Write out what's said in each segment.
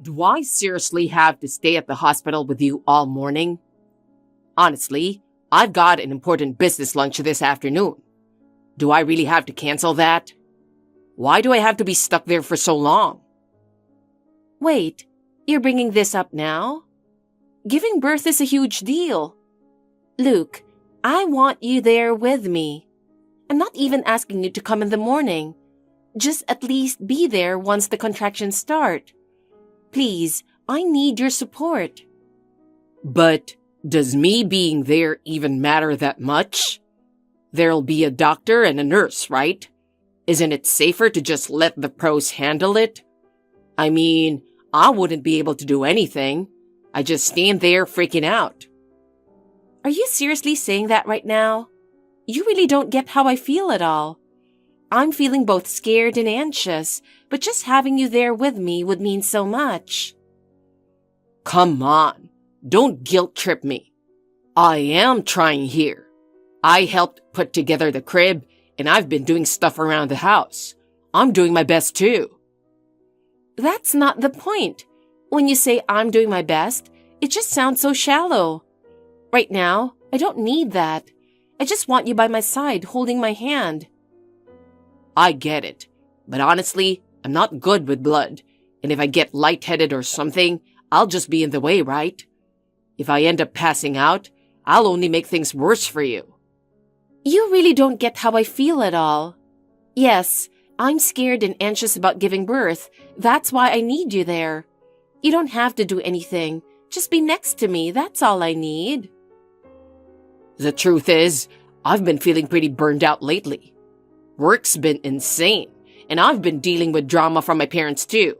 Do I seriously have to stay at the hospital with you all morning? Honestly, I've got an important business lunch this afternoon. Do I really have to cancel that? Why do I have to be stuck there for so long? Wait, you're bringing this up now? Giving birth is a huge deal. Luke, I want you there with me. I'm not even asking you to come in the morning. Just at least be there once the contractions start. Please, I need your support. But does me being there even matter that much? There'll be a doctor and a nurse, right? Isn't it safer to just let the pros handle it? I mean, I wouldn't be able to do anything. I just stand there freaking out. Are you seriously saying that right now? You really don't get how I feel at all. I'm feeling both scared and anxious, but just having you there with me would mean so much. Come on, don't guilt trip me. I am trying here. I helped put together the crib, and I've been doing stuff around the house. I'm doing my best too. That's not the point. When you say I'm doing my best, it just sounds so shallow. Right now, I don't need that. I just want you by my side, holding my hand. I get it, but honestly, I'm not good with blood, and if I get lightheaded or something, I'll just be in the way, right? If I end up passing out, I'll only make things worse for you. You really don't get how I feel at all. Yes, I'm scared and anxious about giving birth. That's why I need you there. You don't have to do anything. Just be next to me. That's all I need. The truth is, I've been feeling pretty burned out lately. Work's been insane, and I've been dealing with drama from my parents too.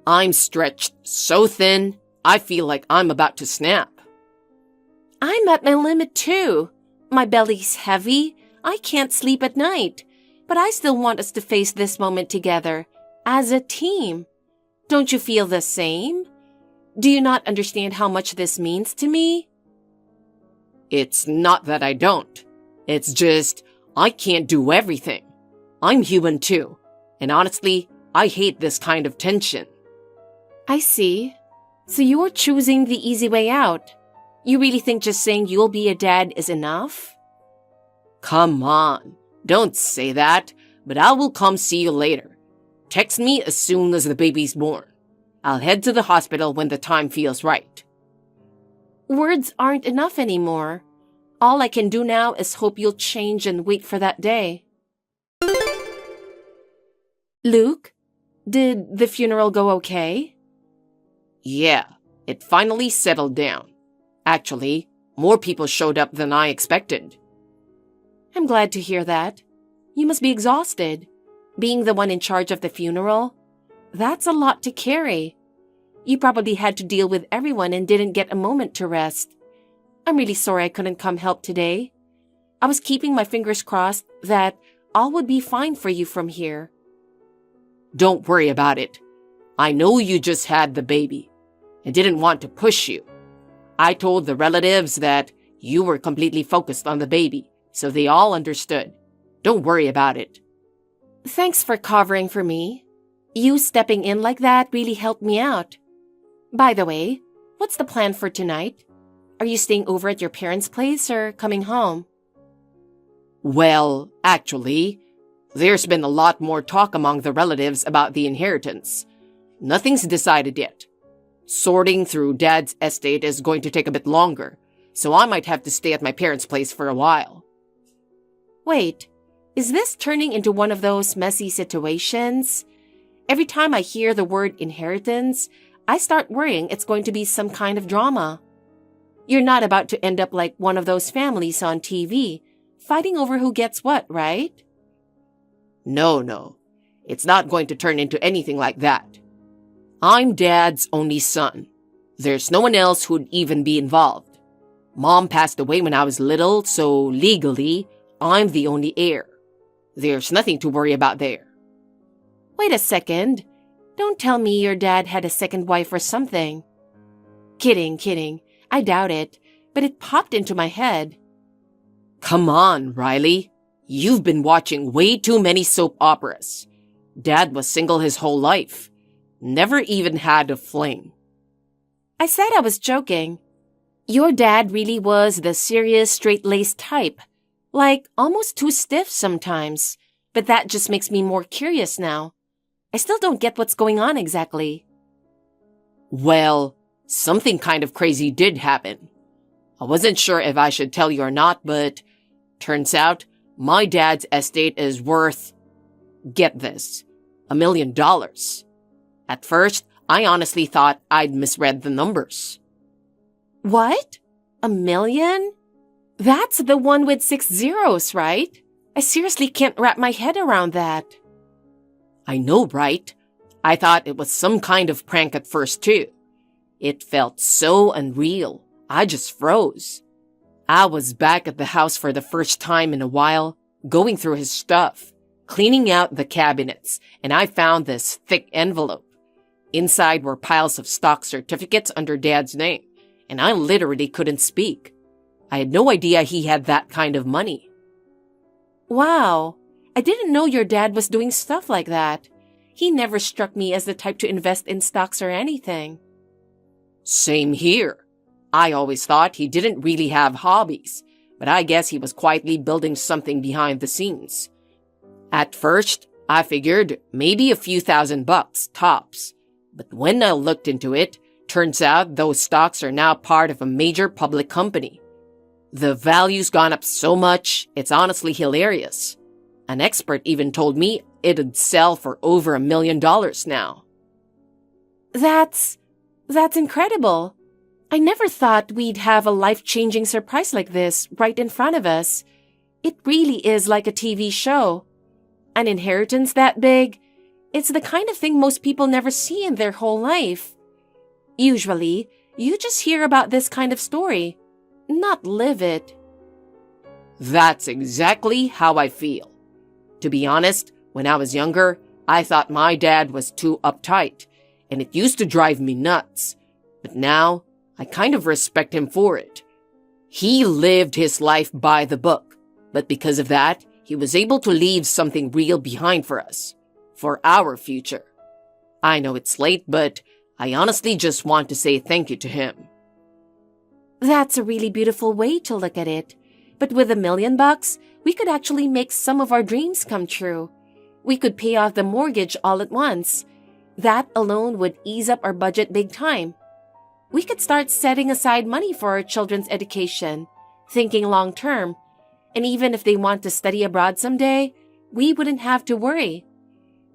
I'm stretched so thin, I feel like I'm about to snap. I'm at my limit too. My belly's heavy. I can't sleep at night. But I still want us to face this moment together, as a team. Don't you feel the same? Do you not understand how much this means to me? It's not that I don't. It's just, I can't do everything. I'm human too, and honestly, I hate this kind of tension. I see. So you're choosing the easy way out. You really think just saying you'll be a dad is enough? Come on, don't say that, but I will come see you later. Text me as soon as the baby's born. I'll head to the hospital when the time feels right. Words aren't enough anymore. All I can do now is hope you'll change and wait for that day. Luke, did the funeral go okay? Yeah, it finally settled down. Actually, more people showed up than I expected. I'm glad to hear that. You must be exhausted. Being the one in charge of the funeral, that's a lot to carry. You probably had to deal with everyone and didn't get a moment to rest. I'm really sorry I couldn't come help today. I was keeping my fingers crossed that all would be fine for you from here. Don't worry about it. I know you just had the baby. I didn't want to push you. I told the relatives that you were completely focused on the baby, so they all understood. Don't worry about it. Thanks for covering for me. You stepping in like that really helped me out. By the way, what's the plan for tonight? Are you staying over at your parents' place or coming home? Well, actually, there's been a lot more talk among the relatives about the inheritance. Nothing's decided yet. Sorting through Dad's estate is going to take a bit longer, so I might have to stay at my parents' place for a while. Wait, is this turning into one of those messy situations? Every time I hear the word inheritance, I start worrying it's going to be some kind of drama. You're not about to end up like one of those families on TV, fighting over who gets what, right? No. It's not going to turn into anything like that. I'm Dad's only son. There's no one else who'd even be involved. Mom passed away when I was little, so legally, I'm the only heir. There's nothing to worry about there. Wait a second. Don't tell me your dad had a second wife or something. Kidding. I doubt it, but it popped into my head. Come on, Riley. You've been watching way too many soap operas. Dad was single his whole life. Never even had a fling. I said I was joking. Your dad really was the serious, straight-laced type. Like, almost too stiff sometimes. But that just makes me more curious now. I still don't get what's going on exactly. Well, something kind of crazy did happen. I wasn't sure if I should tell you or not, but turns out my dad's estate is worth, get this, $1 million. At first, I honestly thought I'd misread the numbers. What? $1 million? That's the one with 6 zeros, right? I seriously can't wrap my head around that. I know, right? I thought it was some kind of prank at first, too. It felt so unreal. I just froze. I was back at the house for the first time in a while, going through his stuff, cleaning out the cabinets, and I found this thick envelope. Inside were piles of stock certificates under Dad's name, and I literally couldn't speak. I had no idea he had that kind of money. Wow, I didn't know your dad was doing stuff like that. He never struck me as the type to invest in stocks or anything. Same here. I always thought he didn't really have hobbies, but I guess he was quietly building something behind the scenes. At first, I figured maybe a few $1,000 tops, but when I looked into it, turns out those stocks are now part of a major public company. The value's gone up so much, it's honestly hilarious. An expert even told me it'd sell for over $1 million now. That's incredible. I never thought we'd have a life-changing surprise like this right in front of us. It really is like a TV show. An inheritance that big, it's the kind of thing most people never see in their whole life. Usually, you just hear about this kind of story, not live it. That's exactly how I feel. To be honest, when I was younger, I thought my dad was too uptight, and it used to drive me nuts. But now, I kind of respect him for it. He lived his life by the book, but because of that, he was able to leave something real behind for us, for our future. I know it's late, but I honestly just want to say thank you to him. That's a really beautiful way to look at it. But with $1 million, we could actually make some of our dreams come true. We could pay off the mortgage all at once. That alone would ease up our budget big time. We could start setting aside money for our children's education, thinking long term. And even if they want to study abroad someday, we wouldn't have to worry.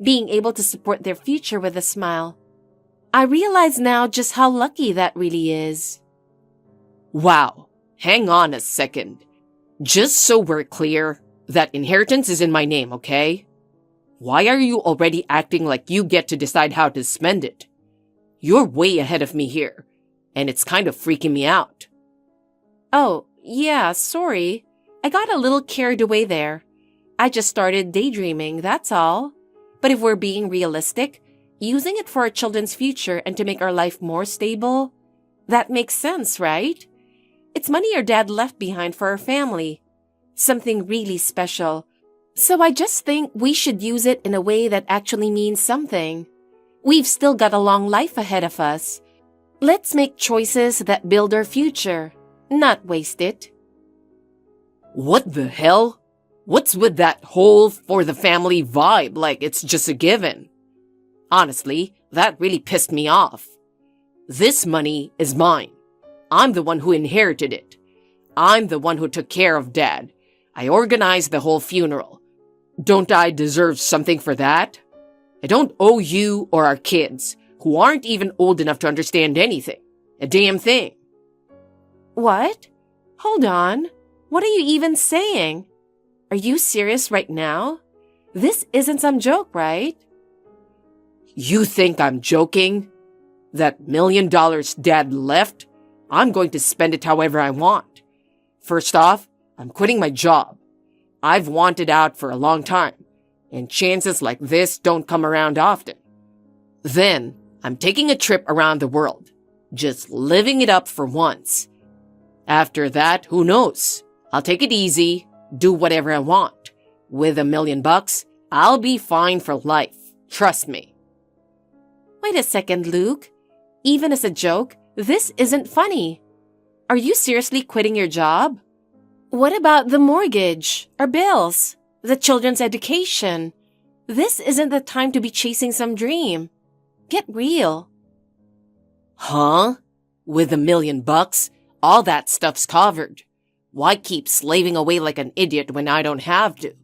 Being able to support their future with a smile. I realize now just how lucky that really is. Wow, hang on a second. Just so we're clear, that inheritance is in my name, okay? Why are you already acting like you get to decide how to spend it? You're way ahead of me here, and it's kind of freaking me out. Oh, yeah, sorry. I got a little carried away there. I just started daydreaming, that's all. But if we're being realistic, using it for our children's future and to make our life more stable, that makes sense, right? It's money our dad left behind for our family. Something really special. So I just think we should use it in a way that actually means something. We've still got a long life ahead of us. Let's make choices that build our future, not waste it. What the hell? What's with that whole for the family vibe like it's just a given? Honestly, that really pissed me off. This money is mine. I'm the one who inherited it. I'm the one who took care of Dad. I organized the whole funeral. Don't I deserve something for that? I don't owe you or our kids, who aren't even old enough to understand anything, a damn thing. What? Hold on. What are you even saying? Are you serious right now? This isn't some joke, right? You think I'm joking? That $1 million Dad left? I'm going to spend it however I want. First off, I'm quitting my job. I've wanted out for a long time, and chances like this don't come around often. Then, I'm taking a trip around the world, just living it up for once. After that, who knows? I'll take it easy, do whatever I want. With $1 million, I'll be fine for life. Trust me. Wait a second, Luke. Even as a joke, this isn't funny. Are you seriously quitting your job? What about the mortgage, our bills, the children's education? This isn't the time to be chasing some dream. Get real. Huh? With $1,000,000, all that stuff's covered. Why keep slaving away like an idiot when I don't have to?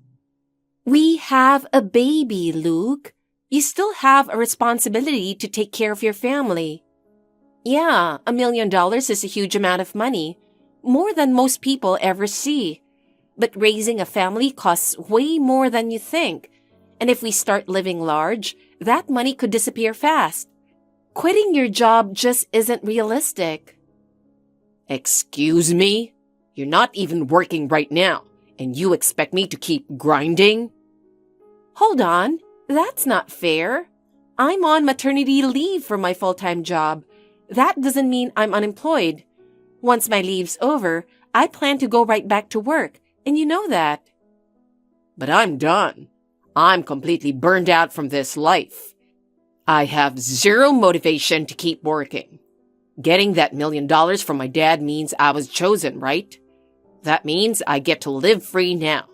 We have a baby, Luke. You still have a responsibility to take care of your family. Yeah, $1,000,000 is a huge amount of money, more than most people ever see. But raising a family costs way more than you think. And if we start living large, that money could disappear fast. Quitting your job just isn't realistic. Excuse me? You're not even working right now, and you expect me to keep grinding? Hold on, that's not fair. I'm on maternity leave for my full-time job. That doesn't mean I'm unemployed. Once my leave's over, I plan to go right back to work, and you know that. But I'm done. I'm completely burned out from this life. I have zero motivation to keep working. Getting that $1,000,000 from my dad means I was chosen, right? That means I get to live free now.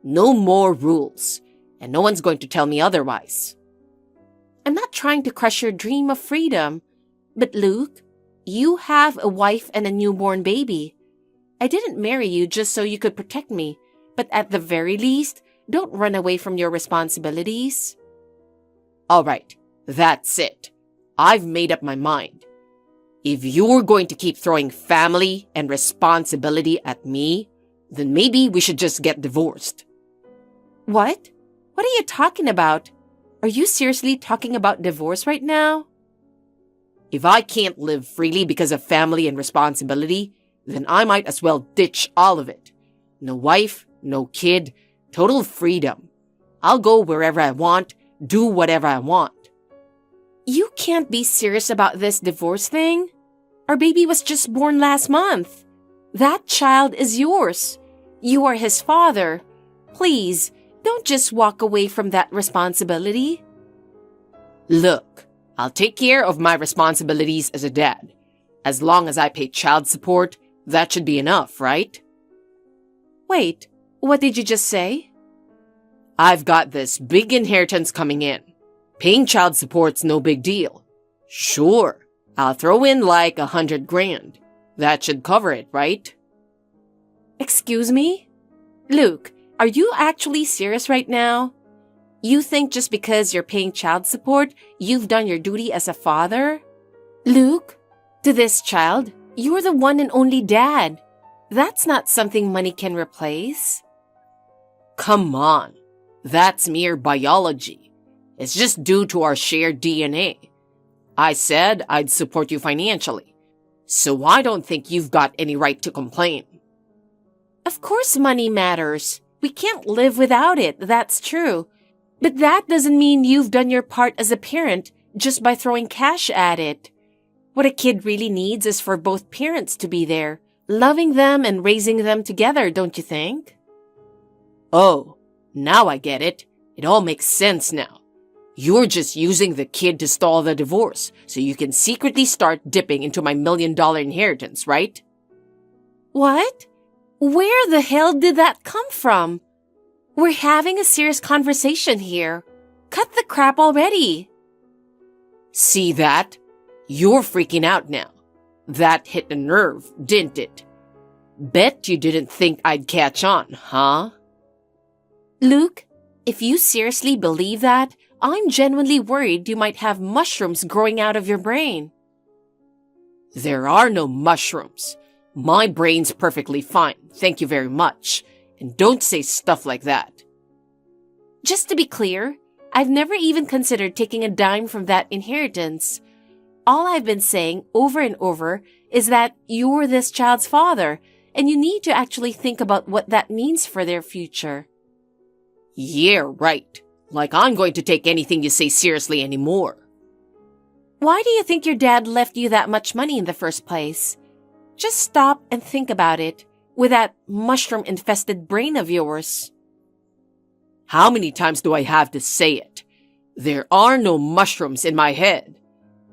No more rules, and no one's going to tell me otherwise. I'm not trying to crush your dream of freedom, but Luke, you have a wife and a newborn baby. I didn't marry you just so you could protect me, but at the very least, don't run away from your responsibilities. All right, that's it. I've made up my mind. If you're going to keep throwing family and responsibility at me, then maybe we should just get divorced. What? What are you talking about? Are you seriously talking about divorce right now? If I can't live freely because of family and responsibility, then I might as well ditch all of it. No wife, no kid, total freedom. I'll go wherever I want, do whatever I want. You can't be serious about this divorce thing. Our baby was just born last month. That child is yours. You are his father. Please, don't just walk away from that responsibility. Look, I'll take care of my responsibilities as a dad. As long as I pay child support, that should be enough, right? Wait, what did you just say? I've got this big inheritance coming in. Paying child support's no big deal. Sure, I'll throw in like 100 grand. That should cover it, right? Excuse me? Luke, are you actually serious right now? You think just because you're paying child support, you've done your duty as a father? Luke, to this child, you're the one and only dad. That's not something money can replace. Come on. That's mere biology. It's just due to our shared DNA. I said I'd support you financially, so I don't think you've got any right to complain. Of course money matters. We can't live without it, that's true. But that doesn't mean you've done your part as a parent just by throwing cash at it. What a kid really needs is for both parents to be there, loving them and raising them together, don't you think? Oh, now I get it. It all makes sense now. You're just using the kid to stall the divorce so you can secretly start dipping into my $1,000,000 inheritance, right? What? Where the hell did that come from? We're having a serious conversation here. Cut the crap already. See that? You're freaking out now. That hit a nerve, didn't it? Bet you didn't think I'd catch on, huh? Luke, if you seriously believe that, I'm genuinely worried you might have mushrooms growing out of your brain. There are no mushrooms. My brain's perfectly fine, thank you very much. And don't say stuff like that. Just to be clear, I've never even considered taking a dime from that inheritance. All I've been saying over and over is that you're this child's father, and you need to actually think about what that means for their future. Yeah, right. Like I'm going to take anything you say seriously anymore. Why do you think your dad left you that much money in the first place? Just stop and think about it with that mushroom-infested brain of yours. How many times do I have to say it? There are no mushrooms in my head.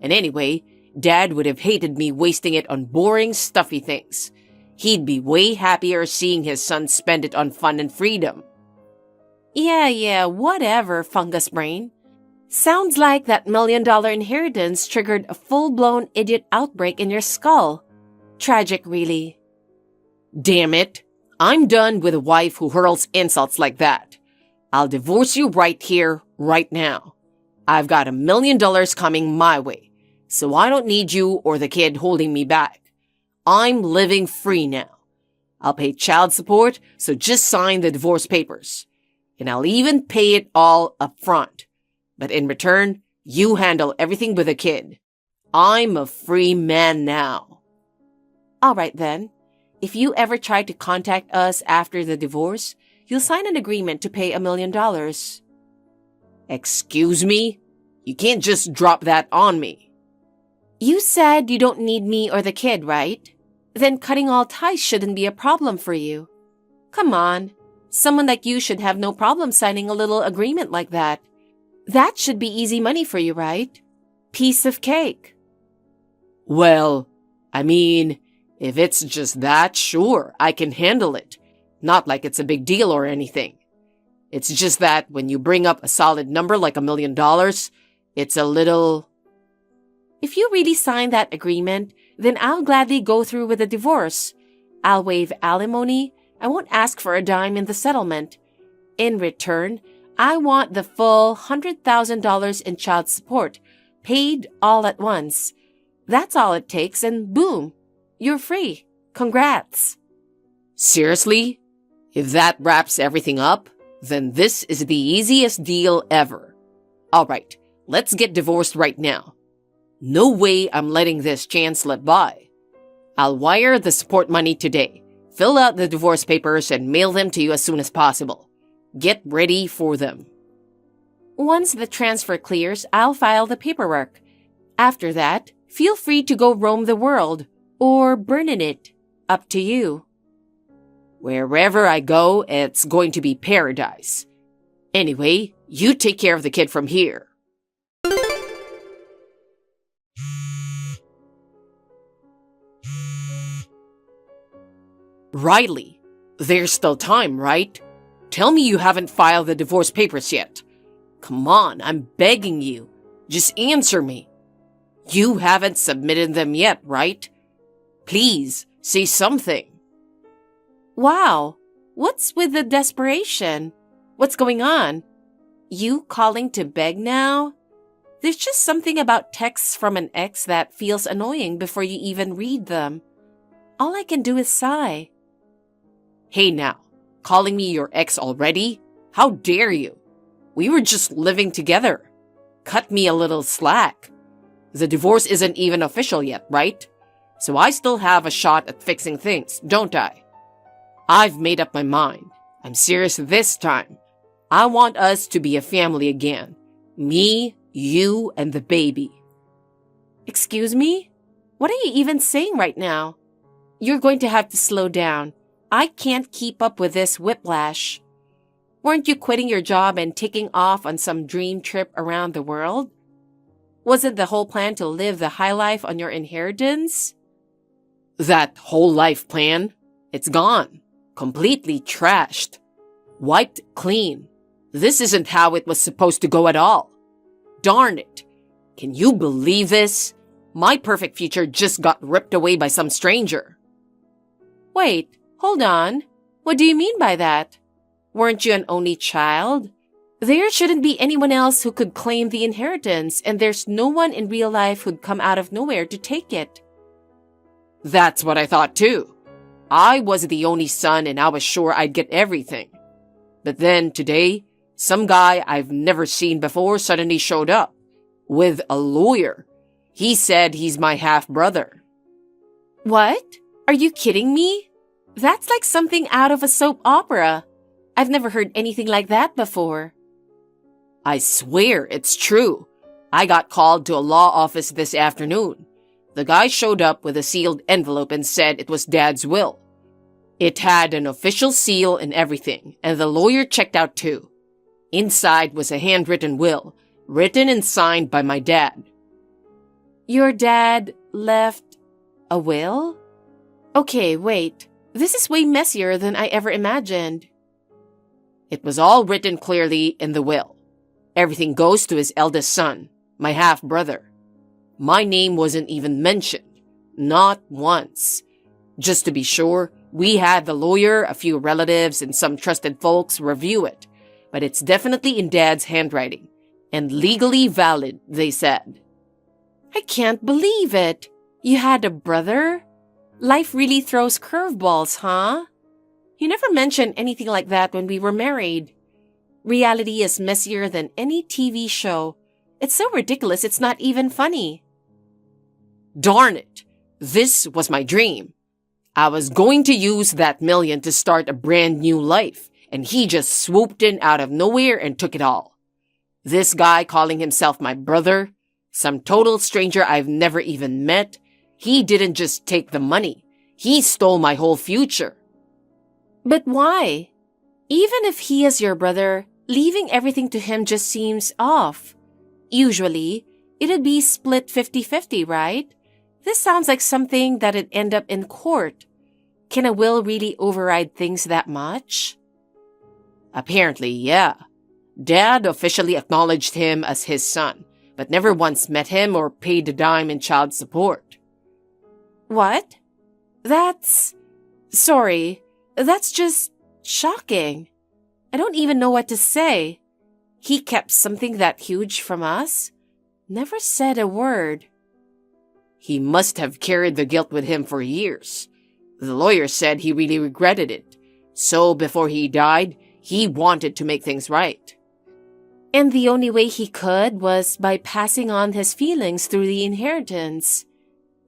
And anyway, Dad would have hated me wasting it on boring, stuffy things. He'd be way happier seeing his son spend it on fun and freedom. Yeah, whatever, fungus brain. Sounds like that $1 million inheritance triggered a full-blown idiot outbreak in your skull. Tragic, really. Damn it. I'm done with a wife who hurls insults like that. I'll divorce you right here, right now. I've got $1 million coming my way, so I don't need you or the kid holding me back. I'm living free now. I'll pay child support, so just sign the divorce papers. And I'll even pay it all up front. But in return, you handle everything with the kid. I'm a free man now. All right then. If you ever try to contact us after the divorce, you'll sign an agreement to pay $1 million. Excuse me? You can't just drop that on me. You said you don't need me or the kid, right? Then cutting all ties shouldn't be a problem for you. Come on. Someone like you should have no problem signing a little agreement like that. That should be easy money for you, right? Piece of cake. Well, I mean, if it's just that, sure, I can handle it. Not like it's a big deal or anything. It's just that when you bring up a solid number like $1 million, it's a little... If you really sign that agreement, then I'll gladly go through with the divorce. I'll waive alimony. I won't ask for a dime in the settlement. In return, I want the full $100,000 in child support, paid all at once. That's all it takes, and boom, you're free. Congrats. Seriously? If that wraps everything up, then this is the easiest deal ever. All right, let's get divorced right now. No way I'm letting this chance slip by. I'll wire the support money today, fill out the divorce papers, and mail them to you as soon as possible. Get ready for them. Once the transfer clears, I'll file the paperwork. After that, feel free to go roam the world, or burn in it. Up to you. Wherever I go, it's going to be paradise. Anyway, you take care of the kid from here. Riley, there's still time, right? Tell me you haven't filed the divorce papers yet. Come on, I'm begging you. Just answer me. You haven't submitted them yet, right? Please, say something. Wow, what's with the desperation? What's going on? You calling to beg now? There's just something about texts from an ex that feels annoying before you even read them. All I can do is sigh. Hey now, calling me your ex already? How dare you? We were just living together. Cut me a little slack. The divorce isn't even official yet, right? So I still have a shot at fixing things, don't I? I've made up my mind. I'm serious this time. I want us to be a family again. Me, you, and the baby. Excuse me? What are you even saying right now? You're going to have to slow down. I can't keep up with this whiplash. Weren't you quitting your job and taking off on some dream trip around the world? Was it the whole plan to live the high life on your inheritance? That whole life plan? It's gone. Completely trashed. Wiped clean. This isn't how it was supposed to go at all. Darn it. Can you believe this? My perfect future just got ripped away by some stranger. Wait, hold on. What do you mean by that? Weren't you an only child? There shouldn't be anyone else who could claim the inheritance, and there's no one in real life who'd come out of nowhere to take it. That's what I thought too. I was the only son and I was sure I'd get everything. But then today, some guy I've never seen before suddenly showed up with a lawyer. He said he's my half-brother. What? Are you kidding me? That's like something out of a soap opera. I've never heard anything like that before. I swear it's true. I got called to a law office this afternoon. The guy showed up with a sealed envelope and said it was Dad's will. It had an official seal and everything, and the lawyer checked out too. Inside was a handwritten will, written and signed by my dad. Your dad left a will? Okay, wait. This is way messier than I ever imagined. It was all written clearly in the will. Everything goes to his eldest son, my half-brother. My name wasn't even mentioned. Not once. Just to be sure, we had the lawyer, a few relatives, and some trusted folks review it. But it's definitely in Dad's handwriting. And legally valid, they said. I can't believe it. You had a brother? Life really throws curveballs, huh? You never mentioned anything like that when we were married. Reality is messier than any TV show. It's so ridiculous it's not even funny. Darn it! This was my dream. I was going to use that million to start a brand new life, and he just swooped in out of nowhere and took it all. This guy calling himself my brother, some total stranger I've never even met, he didn't just take the money. He stole my whole future. But why? Even if he is your brother, leaving everything to him just seems off. Usually, it'd be split 50-50, right? This sounds like something that'd end up in court. Can a will really override things that much? Apparently, yeah. Dad officially acknowledged him as his son, but never once met him or paid a dime in child support. What? Sorry, that's just shocking. I don't even know what to say. He kept something that huge from us? Never said a word. He must have carried the guilt with him for years. The lawyer said he really regretted it. So before he died, he wanted to make things right. And the only way he could was by passing on his feelings through the inheritance.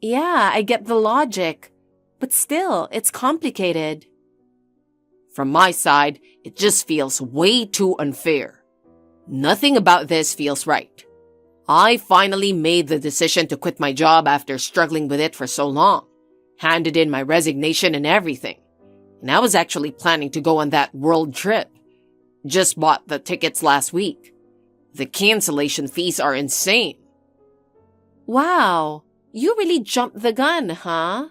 Yeah, I get the logic. But still, it's complicated. From my side, it just feels way too unfair. Nothing about this feels right. I finally made the decision to quit my job after struggling with it for so long. Handed in my resignation and everything. And I was actually planning to go on that world trip. Just bought the tickets last week. The cancellation fees are insane. Wow, you really jumped the gun, huh?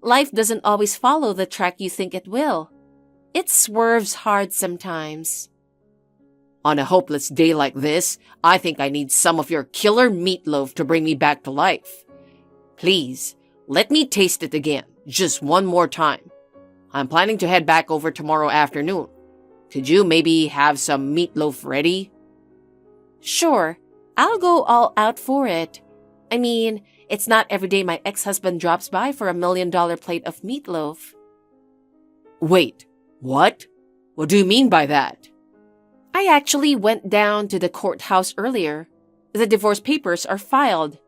Life doesn't always follow the track you think it will. It swerves hard sometimes. On a hopeless day like this, I think I need some of your killer meatloaf to bring me back to life. Please, let me taste it again, just one more time. I'm planning to head back over tomorrow afternoon. Could you maybe have some meatloaf ready? Sure, I'll go all out for it. I mean, it's not every day my ex-husband drops by for $1 million plate of meatloaf. Wait, what? What do you mean by that? I actually went down to the courthouse earlier. The divorce papers are filed.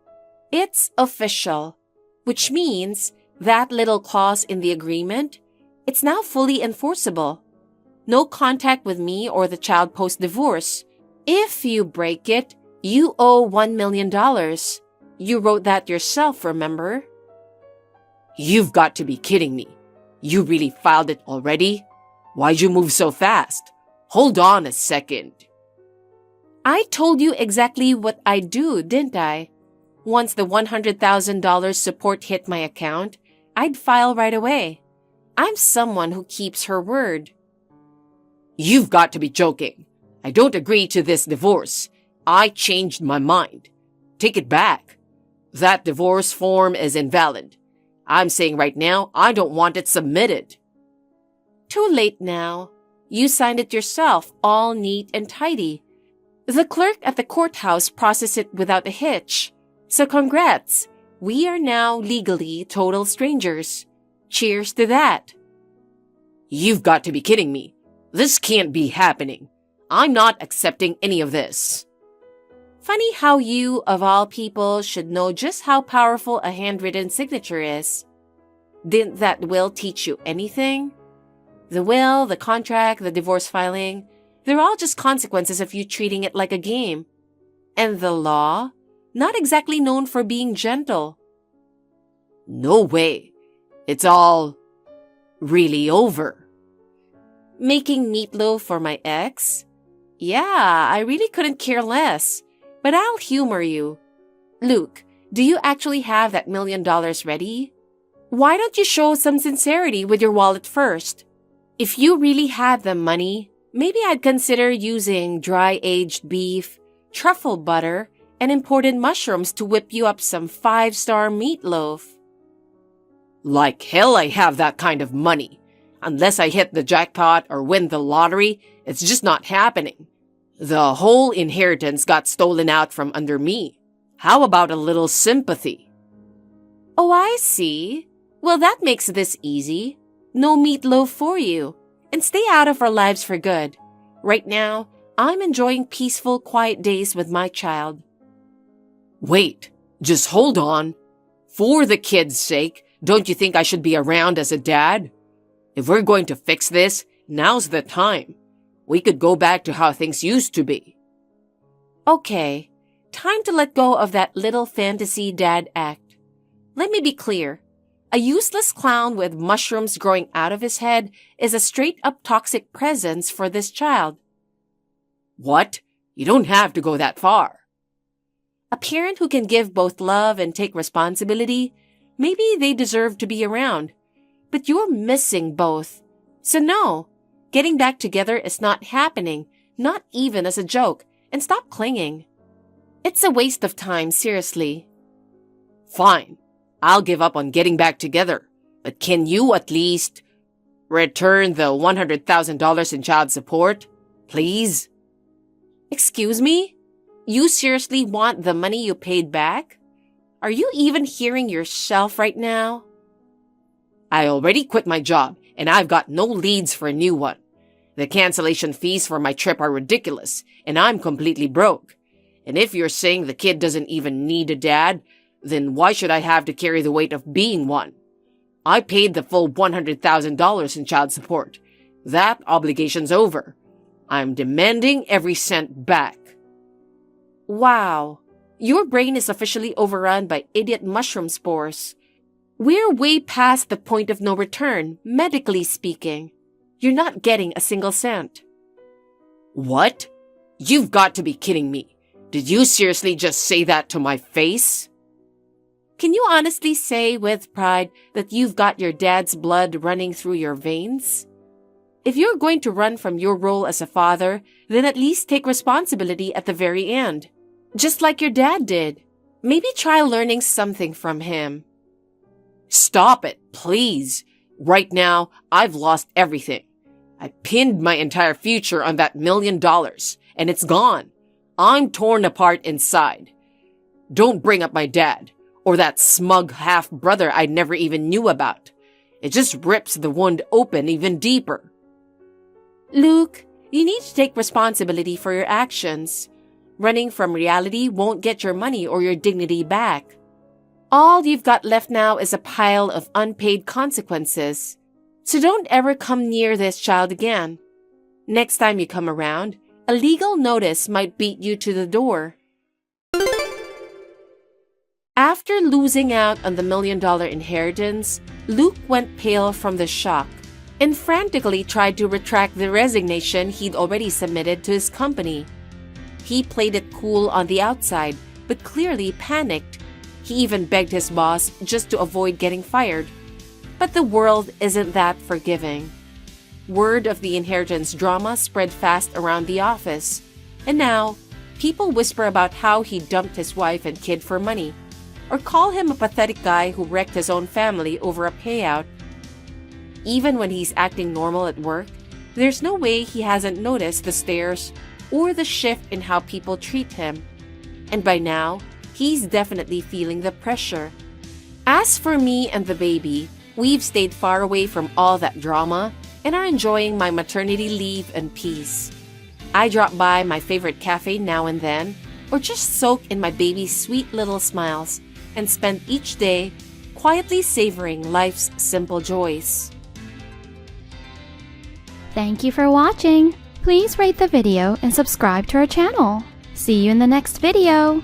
It's official, which means that little clause in the agreement, it's now fully enforceable. No contact with me or the child post-divorce. If you break it, you owe $1 million. You wrote that yourself, remember? You've got to be kidding me. You really filed it already? Why'd you move so fast? Hold on a second. I told you exactly what I'd do, didn't I? Once the $100,000 support hit my account, I'd file right away. I'm someone who keeps her word. You've got to be joking. I don't agree to this divorce. I changed my mind. Take it back. That divorce form is invalid. I'm saying right now, I don't want it submitted. Too late now. You signed it yourself, all neat and tidy. The clerk at the courthouse processed it without a hitch. So congrats. We are now legally total strangers. Cheers to that. You've got to be kidding me. This can't be happening. I'm not accepting any of this. Funny how you, of all people, should know just how powerful a handwritten signature is. Didn't that will teach you anything? The will, the contract, the divorce filing, they're all just consequences of you treating it like a game. And the law? Not exactly known for being gentle. No way. It's all really over. Making meatloaf for my ex? Yeah, I really couldn't care less. But I'll humor you. Luke, Do you actually have that $1,000,000 ready? Why don't you show some sincerity with your wallet first? If you really had the money, maybe I'd consider using dry-aged beef, truffle butter, and imported mushrooms to whip you up some 5-star meatloaf. Like hell I have that kind of money. Unless I hit the jackpot or win the lottery, it's just not happening. The whole inheritance got stolen out from under me. How about a little sympathy? Oh, I see. Well, that makes this easy. No meatloaf for you. And stay out of our lives for good. Right now, I'm enjoying peaceful, quiet days with my child. Wait, just hold on. For the kid's sake, don't you think I should be around as a dad? If we're going to fix this, now's the time. We could go back to how things used to be. Okay, time to let go of that little fantasy dad act. Let me be clear. A useless clown with mushrooms growing out of his head is a straight-up toxic presence for this child. What? You don't have to go that far. A parent who can give both love and take responsibility, maybe they deserve to be around. But you're missing both. So no, getting back together is not happening, not even as a joke, and stop clinging. It's a waste of time, seriously. Fine, I'll give up on getting back together. But can you at least return the $100,000 in child support? Please? Excuse me? You seriously want the money you paid back? Are you even hearing yourself right now? I already quit my job, and I've got no leads for a new one. The cancellation fees for my trip are ridiculous, and I'm completely broke. And if you're saying the kid doesn't even need a dad, then why should I have to carry the weight of being one? I paid the full $100,000 in child support. That obligation's over. I'm demanding every cent back. Wow, your brain is officially overrun by idiot mushroom spores. We're way past the point of no return, medically speaking. You're not getting a single cent. What? You've got to be kidding me. Did you seriously just say that to my face? Can you honestly say with pride that you've got your dad's blood running through your veins? If you're going to run from your role as a father, then at least take responsibility at the very end. Just like your dad did. Maybe try learning something from him. Stop it, please. Right now, I've lost everything. I pinned my entire future on that $1,000,000, and it's gone. I'm torn apart inside. Don't bring up my dad, or that smug half-brother I never even knew about. It just rips the wound open even deeper. Luke, you need to take responsibility for your actions. Running from reality won't get your money or your dignity back. All you've got left now is a pile of unpaid consequences. So don't ever come near this child again. Next time you come around, a legal notice might beat you to the door. After losing out on the $1,000,000 inheritance, Luke went pale from the shock and frantically tried to retract the resignation he'd already submitted to his company. He played it cool on the outside, but clearly panicked. He even begged his boss just to avoid getting fired. But the world isn't that forgiving. Word of the inheritance drama spread fast around the office, and now people whisper about how he dumped his wife and kid for money, or call him a pathetic guy who wrecked his own family over a payout. Even when he's acting normal at work, there's no way he hasn't noticed the stares or the shift in how people treat him. And by now, he's definitely feeling the pressure. As for me and the baby, we've stayed far away from all that drama and are enjoying my maternity leave and peace. I drop by my favorite cafe now and then, or just soak in my baby's sweet little smiles and spend each day quietly savoring life's simple joys. Thank you for watching. Please rate the video and subscribe to our channel. See you in the next video.